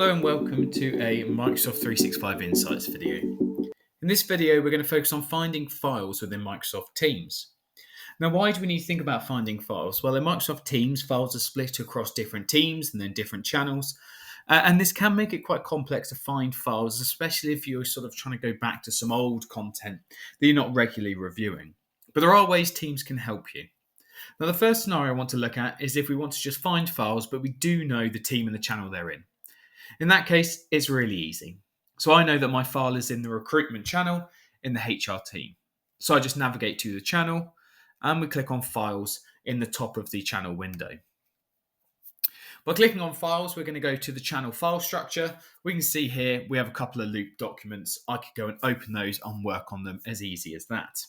Hello and welcome to a Microsoft 365 Insights video. In this video, we're going to focus on finding files within Microsoft Teams. Now, why do we need to think about finding files? Well, in Microsoft Teams, files are split across different teams and then different channels. And this can make it quite complex to find files, especially if you're sort of trying to go back to some old content that you're not regularly reviewing. But there are ways Teams can help you. Now, the first scenario I want to look at is if we want to just find files, but we do know the team and the channel they're in. In that case, it's really easy. So I know that my file is in the recruitment channel in the HR team. So I just navigate to the channel and we click on files in the top of the channel window. By clicking on files, we're going to go to the channel file structure. We can see here we have a couple of loop documents. I could go and open those and work on them as easy as that.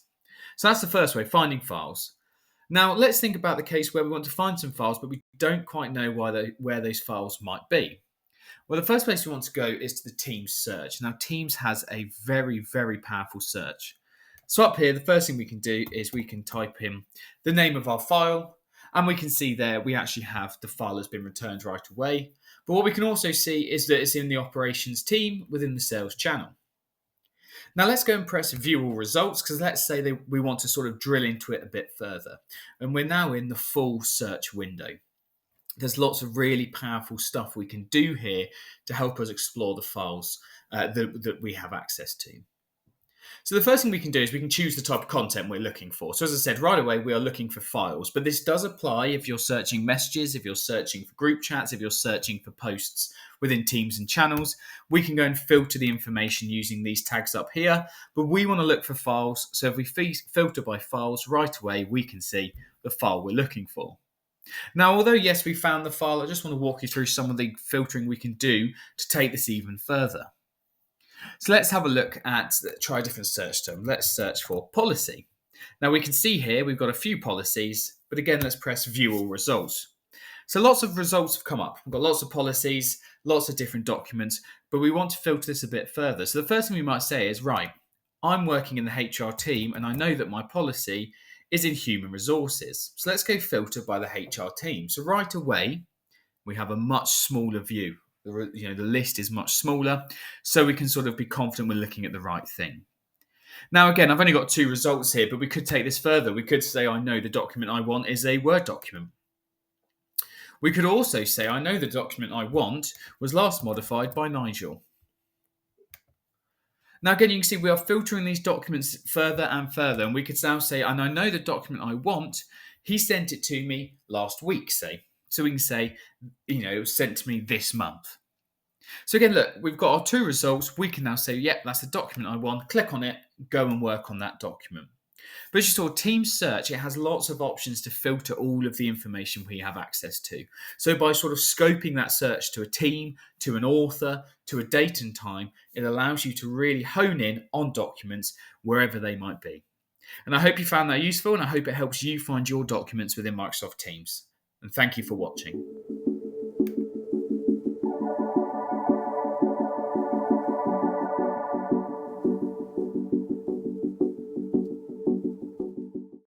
So that's the first way, finding files. Now let's think about the case where we want to find some files, but we don't quite know where those files might be. Well, the first place we want to go is to the Teams search. Now, Teams has a very, very powerful search. So up here, the first thing we can do is we can type in the name of our file, and we can see there we actually have the file has been returned right away. But what we can also see is that it's in the operations team within the sales channel. Now let's go and press view all results, because let's say that we want to sort of drill into it a bit further. And we're now in the full search window. There's lots of really powerful stuff we can do here to help us explore the files that we have access to. So the first thing we can do is we can choose the type of content we're looking for. So as I said, right away, we are looking for files, but this does apply if you're searching messages, if you're searching for group chats, if you're searching for posts within teams and channels. We can go and filter the information using these tags up here, but we want to look for files. So if we filter by files right away, we can see the file we're looking for. Now, although yes, we found the file, I just want to walk you through some of the filtering we can do to take this even further. So let's have a look at, try a different search term. Let's search for policy. Now we can see here we've got a few policies, but again, let's press view all results. So lots of results have come up. We've got lots of policies, lots of different documents, but we want to filter this a bit further. So the first thing we might say is, right, I'm working in the HR team and I know that my policy is in human resources. So let's go filter by the HR team. So right away, we have a much smaller view. The list is much smaller, so we can sort of be confident we're looking at the right thing. Now, again, I've only got 2 results here, but we could take this further. We could say, I know the document I want is a Word document. We could also say, I know the document I want was last modified by Nigel. Now, again, you can see we are filtering these documents further and further, and we could now say, and I know the document I want, he sent it to me last week, say. So we can say, it was sent to me this month. So again, look, we've got our 2 results. We can now say, yep, that's the document I want. Click on it, go and work on that document. But as you saw, Teams Search, it has lots of options to filter all of the information we have access to. So by sort of scoping that search to a team, to an author, to a date and time, it allows you to really hone in on documents wherever they might be. And I hope you found that useful, and I hope it helps you find your documents within Microsoft Teams. And thank you for watching.